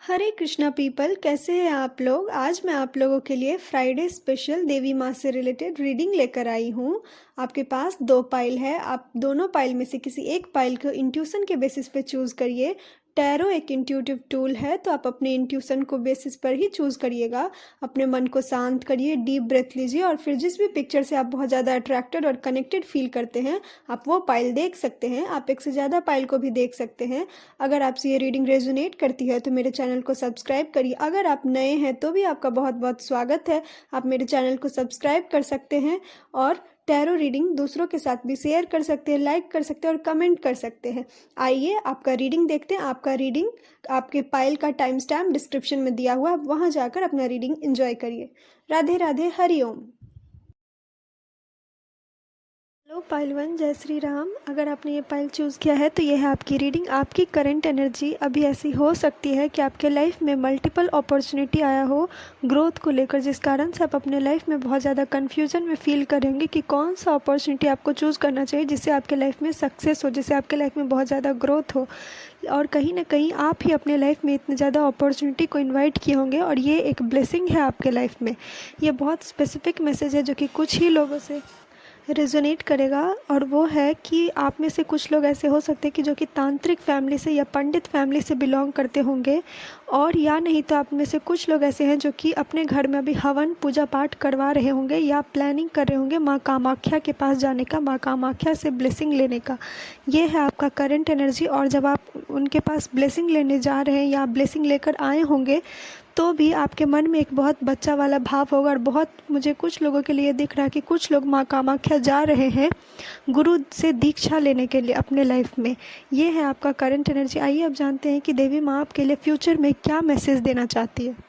हरे Krishna people, कैसे हैं आप लोग। आज मैं आप लोगों के लिए फ्राइडे स्पेशल देवी माँ से रिलेटेड रीडिंग लेकर आई हूँ। आपके पास दो पाइल है, आप दोनों पाइल में से किसी एक पाइल को इंट्यूशन के बेसिस पे चूज़ करिए। टैरो एक इंट्यूटिव टूल है, तो आप अपने इंट्यूशन को बेसिस पर ही चूज़ करिएगा। अपने मन को शांत करिए, डीप ब्रेथ लीजिए और फिर जिस भी पिक्चर से आप बहुत ज़्यादा अट्रैक्टेड और कनेक्टेड फील करते हैं आप वो पाइल देख सकते हैं। आप एक से ज़्यादा पाइल को भी देख सकते हैं। अगर आपसे ये रीडिंग रेजोनेट करती है तो मेरे चैनल को सब्सक्राइब करिए। अगर आप नए हैं तो भी आपका बहुत बहुत स्वागत है, आप मेरे चैनल को सब्सक्राइब कर सकते हैं और टैरो रीडिंग दूसरों के साथ भी शेयर कर सकते हैं, लाइक कर सकते हैं और कमेंट कर सकते हैं। आइए आपका रीडिंग देखते हैं। आपका रीडिंग आपके पाइल का टाइम स्टैम्प डिस्क्रिप्शन में दिया हुआ है, वहाँ जाकर अपना रीडिंग एंजॉय करिए। राधे राधे, हरि ओम। हेलो पाइल वन, जय श्री राम। अगर आपने ये पाइल चूज़ किया है तो ये है आपकी रीडिंग। आपकी करंट एनर्जी अभी ऐसी हो सकती है कि आपके लाइफ में मल्टीपल अपॉर्चुनिटी आया हो ग्रोथ को लेकर, जिस कारण से आप अपने लाइफ में बहुत ज़्यादा कन्फ्यूजन में फील करेंगे कि कौन सा अपॉर्चुनिटी आपको चूज़ करना चाहिए जिससे आपके लाइफ में सक्सेस हो, जिससे आपके लाइफ में बहुत ज़्यादा ग्रोथ हो। और कहीं ना कहीं आप ही अपने लाइफ में इतने ज़्यादा अपॉर्चुनिटी को इन्वाइट किए होंगे और ये एक ब्लेसिंग है आपके लाइफ में। ये बहुत स्पेसिफिक मैसेज है जो कि कुछ ही लोगों से रेजोनेट करेगा, और वो है कि आप में से कुछ लोग ऐसे हो सकते हैं कि जो कि तांत्रिक फैमिली से या पंडित फैमिली से बिलोंग करते होंगे, और या नहीं तो आप में से कुछ लोग ऐसे हैं जो कि अपने घर में अभी हवन पूजा पाठ करवा रहे होंगे या प्लानिंग कर रहे होंगे माँ कामाख्या के पास जाने का, माँ कामाख्या से ब्लेसिंग लेने का। ये है आपका करंट एनर्जी। और जब आप उनके पास ब्लेसिंग लेने जा रहे हैं या ब्लेसिंग लेकर आए होंगे तो भी आपके मन में एक बहुत बच्चा वाला भाव होगा। और बहुत मुझे कुछ लोगों के लिए दिख रहा है कि कुछ लोग माँ कामाख्या जा रहे हैं गुरु से दीक्षा लेने के लिए अपने लाइफ में। ये है आपका करंट एनर्जी। आइए अब जानते हैं कि देवी माँ आपके लिए फ्यूचर में क्या मैसेज देना चाहती है।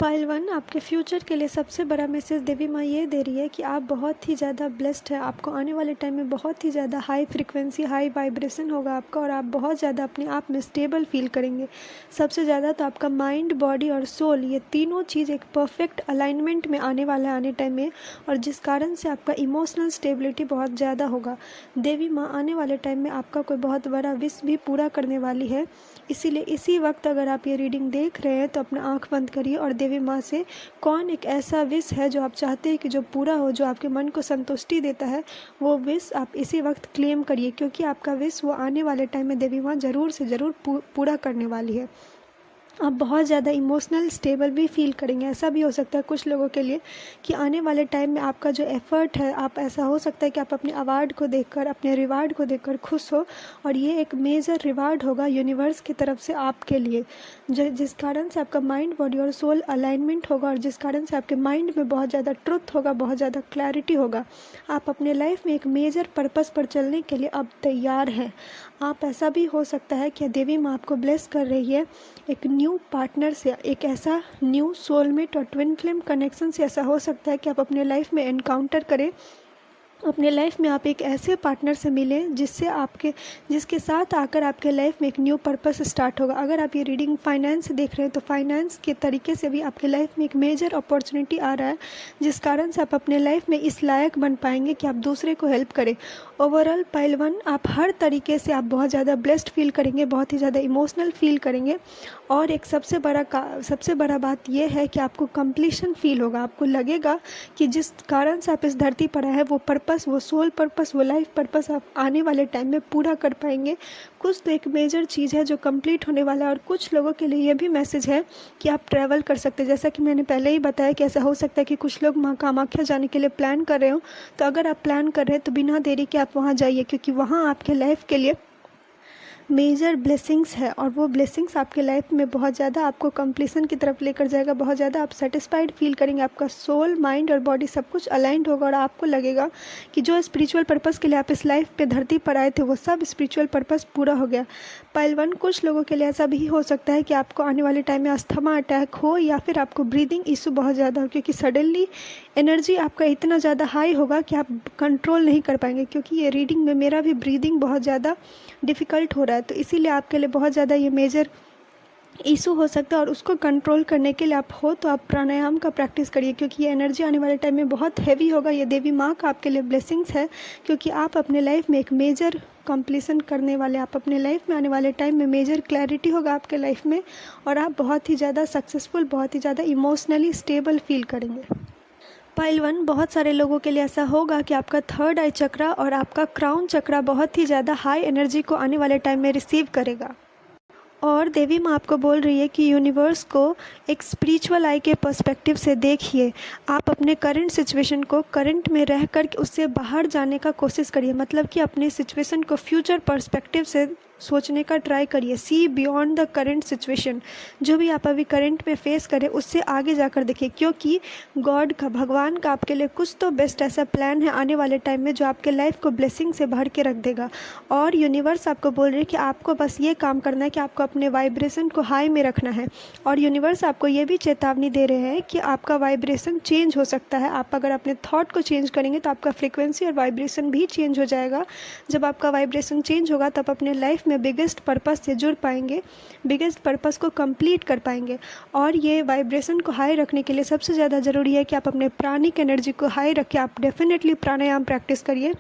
पाइल वन, आपके फ्यूचर के लिए सबसे बड़ा मैसेज देवी माँ ये दे रही है कि आप बहुत ही ज़्यादा ब्लेस्ड है। आपको आने वाले टाइम में बहुत ही ज़्यादा हाई फ्रिक्वेंसी, हाई वाइब्रेशन होगा आपका, और आप बहुत ज़्यादा अपने आप में स्टेबल फील करेंगे। सबसे ज़्यादा तो आपका माइंड, बॉडी और सोल, ये तीनों चीज़ एक परफेक्ट अलाइनमेंट में आने वाला है आने टाइम में, और जिस कारण से आपका इमोशनल स्टेबिलिटी बहुत ज़्यादा होगा। देवी माँ आने वाले टाइम में आपका कोई बहुत बड़ा विश भी पूरा करने वाली है। इसीलिए इसी वक्त अगर आप ये रीडिंग देख रहे हैं तो अपना आँख बंद करिए और देवी माँ से कौन एक ऐसा विश है जो आप चाहते हैं कि जो पूरा हो, जो आपके मन को संतुष्टि देता है, वो विश आप इसी वक्त क्लेम करिए, क्योंकि आपका विश वो आने वाले टाइम में देवी माँ ज़रूर से ज़रूर पूरा करने वाली है। आप बहुत ज़्यादा इमोशनल स्टेबल भी फील करेंगे। ऐसा भी हो सकता है कुछ लोगों के लिए कि आने वाले टाइम में आपका जो एफ़र्ट है, आप ऐसा हो सकता है कि आप अपने अवार्ड को देखकर, अपने रिवार्ड को देखकर खुश हो, और ये एक मेजर रिवार्ड होगा यूनिवर्स की तरफ से आपके लिए, जिस कारण से आपका माइंड, बॉडी और सोल अलाइनमेंट होगा, और जिस कारण से आपके माइंड में बहुत ज़्यादा ट्रुथ होगा, बहुत ज़्यादा क्लैरिटी होगा। आप अपने लाइफ में एक मेजर पर्पस पर चलने के लिए अब तैयार हैं। आप ऐसा भी हो सकता है कि देवी माँ आपको ब्लेस कर रही है एक न्यू पार्टनर से, एक ऐसा न्यू सोलमेट और ट्विन फ्लेम कनेक्शन से। ऐसा हो सकता है कि आप अपने लाइफ में एनकाउंटर करें, अपने लाइफ में आप एक ऐसे पार्टनर से मिलें जिसके साथ आकर आपके लाइफ में एक न्यू पर्पस स्टार्ट होगा। अगर आप ये रीडिंग फाइनेंस से देख रहे हैं तो फाइनेंस के तरीके से भी आपके लाइफ में एक मेजर अपॉर्चुनिटी आ रहा है, जिस कारण से आप अपने लाइफ में इस लायक बन पाएंगे कि आप दूसरे को हेल्प करें। ओवरऑल पाइल वन, आप हर तरीके से आप बहुत ज़्यादा ब्लेस्ड फील करेंगे, बहुत ही ज़्यादा इमोशनल फील करेंगे, और एक सबसे बड़ा बात यह है कि आपको कंप्लीशन फील होगा। आपको लगेगा कि जिस कारण से आप इस धरती पर आए हैं वो पर्पस, वो सोल पर्पस, वो लाइफ पर्पस आप आने वाले टाइम में पूरा कर पाएंगे। कुछ तो एक मेजर चीज़ है जो कंप्लीट होने वाला है, और कुछ लोगों के लिए ये भी मैसेज है कि आप ट्रैवल कर सकते हैं। जैसा कि मैंने पहले ही बताया कि ऐसा हो सकता है कि कुछ लोग माँ कामाख्या जाने के लिए प्लान कर रहे हो, तो अगर आप प्लान कर रहे हैं तो बिना देरी के आप वहाँ जाइए, क्योंकि वहाँ आपके लाइफ के लिए मेजर ब्लेसिंग्स है, और वो ब्लेसिंग्स आपके लाइफ में बहुत ज़्यादा आपको कंप्लीशन की तरफ लेकर जाएगा। बहुत ज़्यादा आप सेटिस्फाइड फील करेंगे, आपका सोल, माइंड और बॉडी सब कुछ अलाइंड होगा, और आपको लगेगा कि जो स्पिरिचुअल पर्पस के लिए आप इस लाइफ पे धरती पर आए थे वो सब स्पिरिचुअल पर्पस पूरा हो गया। पाइल वन, कुछ लोगों के लिए ऐसा भी हो सकता है कि आपको आने वाले टाइम में अस्थमा अटैक हो, या फिर आपको ब्रीदिंग इशू बहुत ज़्यादा हो, क्योंकि सडनली एनर्जी आपका इतना ज़्यादा हाई होगा कि आप कंट्रोल नहीं कर पाएंगे। क्योंकि ये रीडिंग में मेरा भी ब्रीदिंग बहुत ज़्यादा डिफ़िकल्ट हो रहा है, तो इसीलिए आपके लिए बहुत ज़्यादा ये मेजर इशू हो सकता है, और उसको कंट्रोल करने के लिए आप हो तो आप प्राणायाम का प्रैक्टिस करिए, क्योंकि ये एनर्जी आने वाले टाइम में बहुत हैवी होगा। ये देवी माँ का आपके लिए ब्लेसिंग्स है, क्योंकि आप अपने लाइफ में एक मेजर कंप्लीसन करने वाले, आप अपने लाइफ में आने वाले टाइम में मेजर क्लैरिटी होगा आपके लाइफ में और आप बहुत ही ज़्यादा सक्सेसफुल, बहुत ही ज़्यादा इमोशनली स्टेबल फील करेंगे। पाइल 1, बहुत सारे लोगों के लिए ऐसा होगा कि आपका थर्ड आई चक्रा और आपका क्राउन चक्रा बहुत ही ज़्यादा हाई एनर्जी को आने वाले टाइम में रिसीव करेगा। और देवी माँ आपको बोल रही है कि यूनिवर्स को एक स्पिरिचुअल आई के पर्सपेक्टिव से देखिए। आप अपने करंट सिचुएशन को करंट में रह कर उससे बाहर जाने का कोशिश करिए, मतलब कि अपने सिचुएशन को फ्यूचर पर्सपेक्टिव से सोचने का ट्राई करिए। See beyond the current situation, जो भी आप अभी करंट में फेस करें उससे आगे जाकर देखिए, क्योंकि गॉड का, भगवान का आपके लिए कुछ तो बेस्ट ऐसा प्लान है आने वाले टाइम में जो आपके लाइफ को ब्लेसिंग से भर के रख देगा। और यूनिवर्स आपको बोल रही है कि आपको बस ये काम करना है कि आपको अपने वाइब्रेशन को हाई में रखना है। और यूनिवर्स आपको ये भी चेतावनी दे रहे हैं कि आपका वाइब्रेशन चेंज हो सकता है। आप अगर अपने थॉट को चेंज करेंगे तो आपका फ्रिक्वेंसी और वाइब्रेशन भी चेंज हो जाएगा। जब आपका वाइब्रेशन चेंज होगा तब अपने लाइफ में बिगेस्ट पर्पस से जुड़ पाएंगे, बिगेस्ट पर्पस को कंप्लीट कर पाएंगे। और ये वाइब्रेशन को हाई रखने के लिए सबसे ज़्यादा ज़रूरी है कि आप अपने प्राणिक एनर्जी को हाई रखें। आप डेफिनेटली प्राणायाम प्रैक्टिस करिए।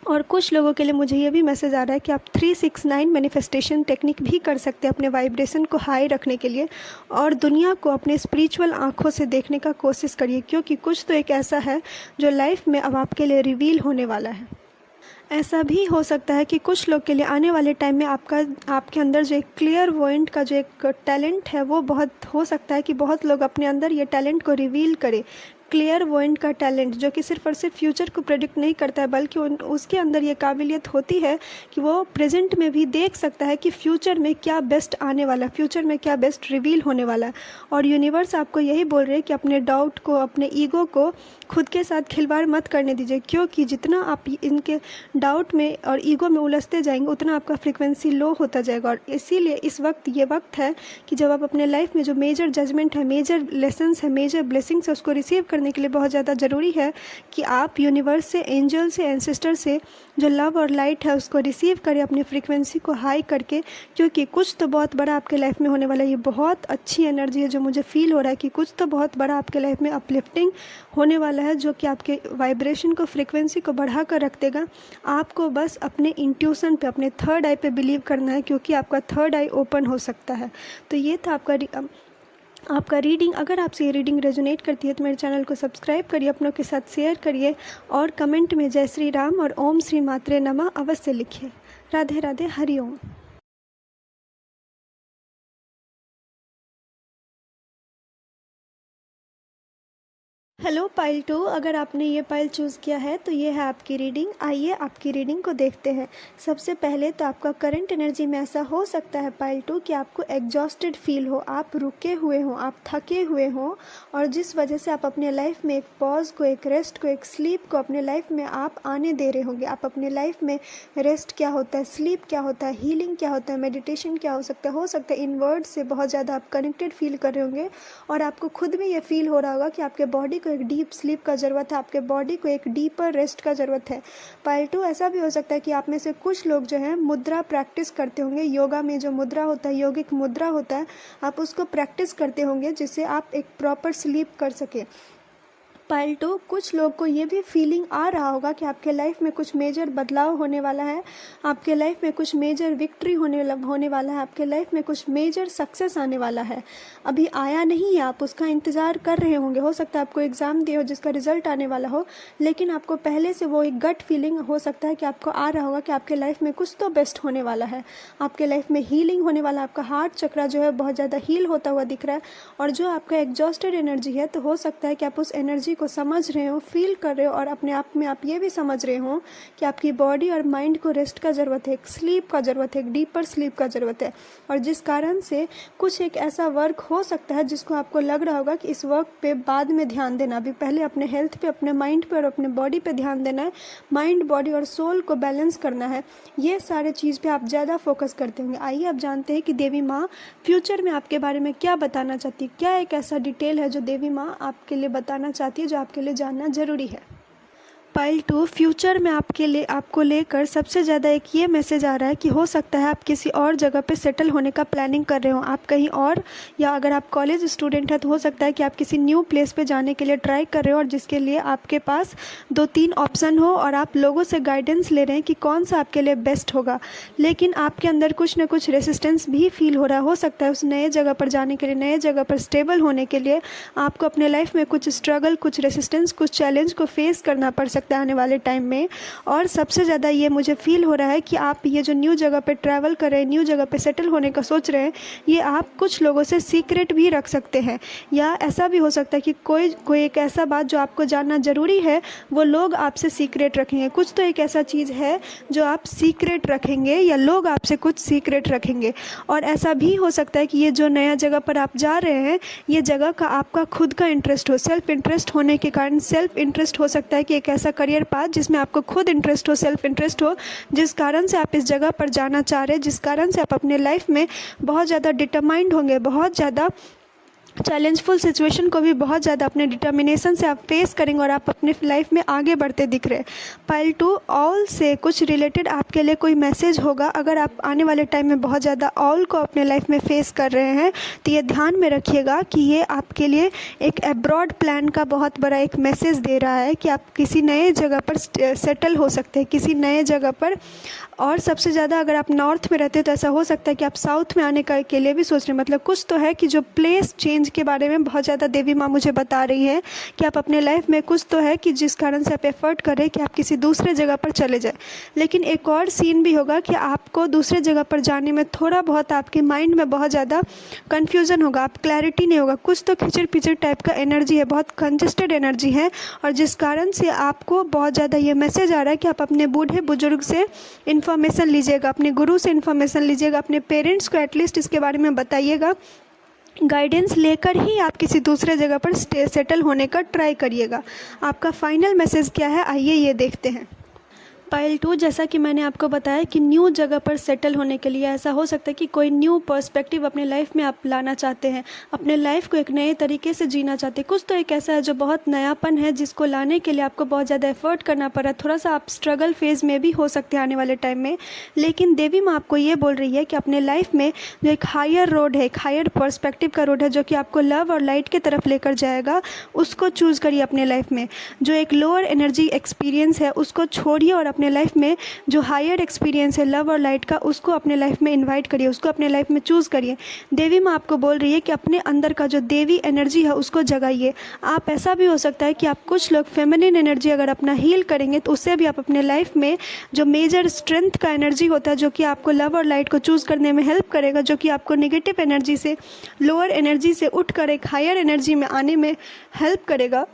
और कुछ लोगों के लिए मुझे ये भी मैसेज आ रहा है कि आप 369 मैनिफेस्टेशन टेक्निक भी कर सकते हैं अपने वाइब्रेशन को हाई रखने के लिए। और दुनिया को अपने स्पिरिचुअल आंखों से देखने का कोशिश करिए, क्योंकि कुछ तो एक ऐसा है जो लाइफ में अब आपके लिए रिवील होने वाला है। ऐसा भी हो सकता है कि कुछ लोग के लिए आने वाले टाइम में आपके अंदर जो एक क्लियर वॉइंट का जो एक टैलेंट है वो बहुत हो सकता है कि बहुत लोग अपने अंदर ये टैलेंट को रिवील करें। क्लियर वॉइंट का टैलेंट जो कि सिर्फ और सिर्फ फ्यूचर को प्रेडिक्ट नहीं करता है, बल्कि उसके अंदर ये काबिलियत होती है कि वो प्रेजेंट में भी देख सकता है कि फ्यूचर में क्या बेस्ट आने वाला है, फ्यूचर में क्या बेस्ट रिवील होने वाला है। और यूनिवर्स आपको यही बोल रहे हैं कि अपने डाउट को, अपने ईगो को खुद के साथ खिलवाड़ मत करने दीजिए, क्योंकि जितना आप इनके डाउट में और ईगो में उलझते जाएंगे उतना आपका फ्रिक्वेंसी लो होता जाएगा। और इसीलिए इस वक्त ये वक्त है कि जब आप अपने लाइफ में जो मेजर जजमेंट है, मेजर लेसन्स है, मेजर ब्लेसिंग्स है, उसको रिसीव करने के लिए बहुत ज़्यादा ज़रूरी है कि आप यूनिवर्स से, एंजल से, एंसेस्टर से जो लव और लाइट है उसको रिसीव करें अपनी फ्रीक्वेंसी को हाई करके, क्योंकि कुछ तो बहुत बड़ा आपके लाइफ में होने वाला है। ये बहुत अच्छी एनर्जी है जो मुझे फील हो रहा है कि कुछ तो बहुत बड़ा आपके लाइफ में अपलिफ्टिंग होने वाला है, जो कि आपके वाइब्रेशन को, फ्रीक्वेंसी को बढ़ा कर रख देगा। आपको बस अपने इंट्यूशन पे, अपने थर्ड आई पे बिलीव करना है, क्योंकि आपका थर्ड आई ओपन हो सकता है। तो ये था आपका रीडिंग। अगर आपसे ये रीडिंग रेजोनेट करती है तो मेरे चैनल को सब्सक्राइब करिए, अपनों के साथ शेयर करिए और कमेंट में जय श्री राम और ओम श्री मात्रे नमः अवश्य लिखिए। राधे राधे, हरि ओम। हेलो पाइल 2, अगर आपने ये पाइल चूज़ किया है तो ये है आपकी रीडिंग। आइए आपकी रीडिंग को देखते हैं। सबसे पहले तो आपका करंट एनर्जी में ऐसा हो सकता है पाइल 2 कि आपको एग्जॉस्टेड फील हो, आप रुके हुए हों, आप थके हुए हों, और जिस वजह से आप अपने लाइफ में एक पॉज को, एक रेस्ट को, एक स्लीप को अपने लाइफ में आप आने दे रहे होंगे। आप अपने लाइफ में रेस्ट क्या होता है, स्लीप क्या होता है, हीलिंग क्या होता है, मेडिटेशन क्या हो सकता है इन वर्ड से बहुत ज़्यादा आप कनेक्टेड फील कर रहे होंगे। और आपको खुद भी ये फील हो रहा होगा कि आपके बॉडी को एक डीप स्लीप का ज़रूरत है, आपके बॉडी को एक डीपर रेस्ट का ज़रूरत है। पाइल 2, ऐसा भी हो सकता है कि आप में से कुछ लोग जो है मुद्रा प्रैक्टिस करते होंगे। योगा में जो मुद्रा होता है, योगिक मुद्रा होता है, आप उसको प्रैक्टिस करते होंगे जिससे आप एक प्रॉपर स्लीप कर सके। पाइल 2, कुछ लोग को ये भी फीलिंग आ रहा होगा कि आपके लाइफ में कुछ मेजर बदलाव होने वाला है, आपके लाइफ में कुछ मेजर विक्ट्री होने वाला है, आपके लाइफ में कुछ मेजर सक्सेस आने वाला है। अभी आया नहीं है, आप उसका इंतज़ार कर रहे होंगे। हो सकता है आपको एग्ज़ाम दिए हो जिसका रिजल्ट आने वाला हो, लेकिन आपको पहले से वो एक गट फीलिंग हो सकता है कि आपको आ रहा होगा कि आपके लाइफ में कुछ तो बेस्ट होने वाला है, आपके लाइफ में हीलिंग होने वाला है। आपका हार्ट चक्रा जो है बहुत ज़्यादा हील होता हुआ दिख रहा है। और जो आपका एग्जॉस्टेड एनर्जी है, तो हो सकता है कि आप उस एनर्जी को समझ रहे हो, फील कर रहे हो, और अपने आप में आप ये भी समझ रहे हो कि आपकी बॉडी और माइंड को रेस्ट का ज़रूरत है, एक स्लीप का ज़रूरत है, एक डीपर स्लीप का ज़रूरत है। और जिस कारण से कुछ एक ऐसा वर्क हो सकता है जिसको आपको लग रहा होगा कि इस वर्क पे बाद में ध्यान देना, अभी पहले अपने हेल्थ पे, अपने माइंड पे और अपने बॉडी पे ध्यान देना है, माइंड, बॉडी और सोल को बैलेंस करना है। ये सारे चीज़ पे आप ज़्यादा फोकस करते होंगे। आइए आप जानते हैं कि देवी माँ फ्यूचर में आपके बारे में क्या बताना चाहती है, क्या एक ऐसा डिटेल है जो देवी माँ आपके लिए बताना चाहती है, जो आपके लिए जानना ज़रूरी है। पाइल 2 फ्यूचर में आपको लेकर सबसे ज़्यादा एक ये मैसेज आ रहा है कि हो सकता है आप किसी और जगह पे सेटल होने का प्लानिंग कर रहे हो, आप कहीं और, या अगर आप कॉलेज स्टूडेंट हैं तो हो सकता है कि आप किसी न्यू प्लेस पे जाने के लिए ट्राई कर रहे हो और जिसके लिए आपके पास 2-3 ऑप्शन हो और आप लोगों से गाइडेंस ले रहे हैं कि कौन सा आपके लिए बेस्ट होगा, लेकिन आपके अंदर कुछ ना कुछ रेसिस्टेंस भी फील हो रहा है। हो सकता है उस नए जगह पर जाने के लिए, नए जगह पर स्टेबल होने के लिए आपको अपने लाइफ में कुछ स्ट्रगल, कुछ रेसिस्टेंस, कुछ चैलेंज को फेस करना पड़ सकता है आने वाले टाइम में। और सबसे ज़्यादा ये मुझे फील हो रहा है कि आप ये जो न्यू जगह पे ट्रैवल कर रहे हैं, न्यू जगह पे सेटल होने का सोच रहे हैं, ये आप कुछ लोगों से सीक्रेट भी रख सकते हैं, या ऐसा भी हो सकता है कि कोई एक ऐसा बात जो आपको जानना ज़रूरी है वो लोग आपसे सीक्रेट रखेंगे। कुछ तो एक ऐसा चीज़ है जो आप सीक्रेट रखेंगे या लोग आपसे कुछ सीक्रेट रखेंगे। और ऐसा भी हो सकता है कि ये जो नया जगह पर आप जा रहे हैं, ये जगह का आपका खुद का इंटरेस्ट हो, सेल्फ इंटरेस्ट होने के कारण, सेल्फ इंटरेस्ट हो सकता है कि एक ऐसा करियर पाथ जिसमें आपको खुद इंटरेस्ट हो, सेल्फ इंटरेस्ट हो, जिस कारण से आप इस जगह पर जाना चाह रहे हैं, जिस कारण से आप अपने लाइफ में बहुत ज़्यादा डिटरमाइंड होंगे, बहुत ज़्यादा चैलेंजफुल सिचुएशन को भी बहुत ज़्यादा अपने डिटर्मिनेशन से आप फेस करेंगे और आप अपने लाइफ में आगे बढ़ते दिख रहे हैं। पाइल 2 ऑल से कुछ रिलेटेड आपके लिए कोई मैसेज होगा। अगर आप आने वाले टाइम में बहुत ज़्यादा ऑल को अपने लाइफ में फेस कर रहे हैं तो ये ध्यान में रखिएगा कि ये आपके लिए एक अब्रॉड प्लान का बहुत बड़ा एक मैसेज दे रहा है कि आप किसी नए जगह पर सेटल हो सकते हैं, किसी नए जगह पर। और सबसे ज़्यादा अगर आप नॉर्थ में रहते हैं तो ऐसा हो सकता है कि आप साउथ में आने के लिए भी सोच रहे हैं। मतलब कुछ तो है कि जो प्लेस चेंज के बारे में बहुत ज़्यादा देवी माँ मुझे बता रही है कि आप अपने लाइफ में कुछ तो है कि जिस कारण से आप एफर्ट करें कि आप किसी दूसरे जगह पर चले जाए। लेकिन एक और सीन भी होगा कि आपको दूसरे जगह पर जाने में थोड़ा बहुत आपके माइंड में बहुत ज़्यादा कन्फ्यूज़न होगा, आप क्लैरिटी नहीं होगा, कुछ तो खिचड़ पिचड़ टाइप का एनर्जी है, बहुत कंजस्टेड एनर्जी है, और जिस कारण से आपको बहुत ज़्यादा ये मैसेज आ रहा है कि आप अपने बूढ़े बुजुर्ग से इन्फॉर्मेशन लीजिएगा, अपने गुरु से इन्फॉर्मेशन लीजिएगा, अपने पेरेंट्स को एटलीस्ट इसके बारे में बताइएगा। गाइडेंस लेकर ही आप किसी दूसरे जगह पर सेटल होने का ट्राई करिएगा। आपका फाइनल मैसेज क्या है, आइए ये देखते हैं। पाइल 2, जैसा कि मैंने आपको बताया कि न्यू जगह पर सेटल होने के लिए ऐसा हो सकता है कि कोई न्यू पर्सपेक्टिव अपने लाइफ में आप लाना चाहते हैं, अपने लाइफ को एक नए तरीके से जीना चाहते हैं। कुछ तो एक ऐसा है जो बहुत नयापन है जिसको लाने के लिए आपको बहुत ज़्यादा एफर्ट करना पड़ा, थोड़ा सा आप स्ट्रगल फेज़ में भी हो सकते हैं आने वाले टाइम में। लेकिन देवी माँ आपको ये बोल रही है कि अपने लाइफ में जो एक हायर रोड है, एक हायर पर्सपेक्टिव का रोड है जो कि आपको लव और लाइट की तरफ लेकर जाएगा, उसको चूज़ करिए अपने लाइफ में। जो एक लोअर एनर्जी एक्सपीरियंस है उसको छोड़िए और अपने लाइफ में जो हायर एक्सपीरियंस है लव और लाइट का, उसको अपने लाइफ में इनवाइट करिए, उसको अपने लाइफ में चूज़ करिए। देवी माँ आपको बोल रही है कि अपने अंदर का जो देवी एनर्जी है उसको जगाइए। आप, ऐसा भी हो सकता है कि आप कुछ लोग फेमिनिन एनर्जी अगर अपना हील करेंगे तो उससे भी आप अपने लाइफ में जो मेजर स्ट्रेंथ का एनर्जी होता है जो कि आपको लव और लाइट को चूज़ करने में हेल्प करेगा, जो कि आपको नेगेटिव एनर्जी से, लोअर एनर्जी से उठकर एक हायर एनर्जी में आने में हेल्प करेगा।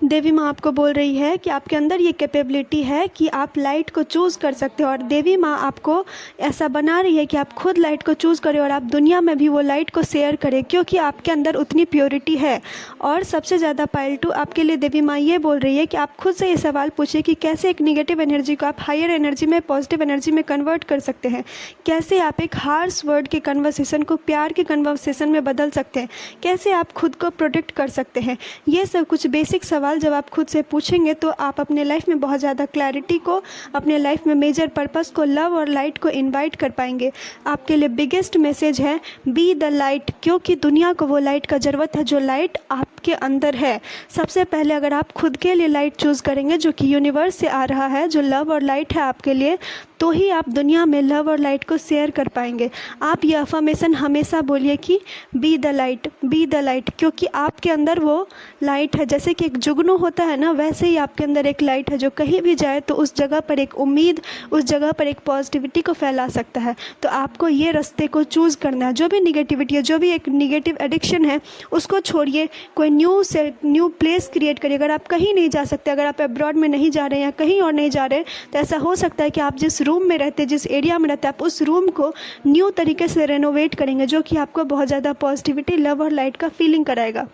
देवी माँ आपको बोल रही है कि आपके अंदर ये कैपेबिलिटी है कि आप लाइट को चूज़ कर सकते हो, और देवी माँ आपको ऐसा बना रही है कि आप खुद लाइट को चूज़ करें और आप दुनिया में भी वो लाइट को शेयर करें, क्योंकि आपके अंदर उतनी प्योरिटी है। और सबसे ज़्यादा पाइल 2 आपके लिए देवी माँ ये बोल रही है कि आप खुद से ये सवाल पूछिए कि कैसे एक निगेटिव एनर्जी को आप हायर एनर्जी में, पॉजिटिव एनर्जी में कन्वर्ट कर सकते हैं, कैसे आप एक हार्श वर्ड के कन्वर्सेशन को प्यार के कन्वर्सेशन में बदल सकते हैं, कैसे आप खुद को प्रोटेक्ट कर सकते हैं। ये सब कुछ बेसिक सवाल जब आप खुद से पूछेंगे तो आप अपने लाइफ में बहुत ज़्यादा क्लैरिटी को, अपने लाइफ में मेजर पर्पस को, लव और लाइट को इनवाइट कर पाएंगे। आपके लिए बिगेस्ट मैसेज है बी द लाइट, क्योंकि दुनिया को वो लाइट का ज़रूरत है जो लाइट आपके अंदर है। सबसे पहले अगर आप खुद के लिए लाइट चूज़ करेंगे जो कि यूनिवर्स से आ रहा है, जो लव और लाइट है आपके लिए, तो ही आप दुनिया में लव और लाइट को शेयर कर पाएंगे। आप ये अफर्मेशन हमेशा बोलिए कि be the light, be the light, क्योंकि आपके अंदर वो लाइट है। जैसे कि एक जुगनू होता है ना, वैसे ही आपके अंदर एक लाइट है जो कहीं भी जाए तो उस जगह पर एक उम्मीद, उस जगह पर एक पॉजिटिविटी को फैला सकता है। तो आपको ये रास्ते को चूज़ करना है। जो भी निगेटिविटी है, जो भी एक निगेटिव एडिक्शन है, उसको छोड़िए, कोई न्यू प्लेस क्रिएट करिए। अगर आप कहीं नहीं जा सकते, अगर आप अब्रॉड में नहीं जा रहे हैं या कहीं और नहीं जा रहे, तो ऐसा हो सकता है कि आप जिस रूम में रहते, जिस एरिया में रहते, आप उस रूम को न्यू तरीके से रेनोवेट करेंगे जो कि आपको बहुत ज़्यादा पॉजिटिविटी, लव और लाइट का फीलिंग कराएगा।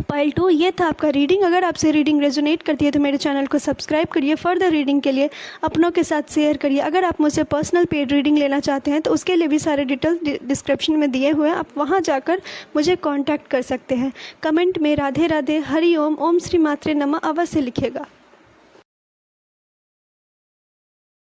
पाइल 2 ये था आपका रीडिंग। अगर आपसे रीडिंग रेजोनेट करती है तो मेरे चैनल को सब्सक्राइब करिए, फर्दर रीडिंग के लिए अपनों के साथ शेयर करिए। अगर आप मुझसे पर्सनल पेड रीडिंग लेना चाहते हैं तो उसके लिए भी सारे डिटेल डिस्क्रिप्शन में दिए हुए हैं, आप वहां जाकर मुझे कांटेक्ट कर सकते हैं। कमेंट में राधे राधे, हरि ओम, ओम श्री मात्रे नमः अवश्य लिखिएगा।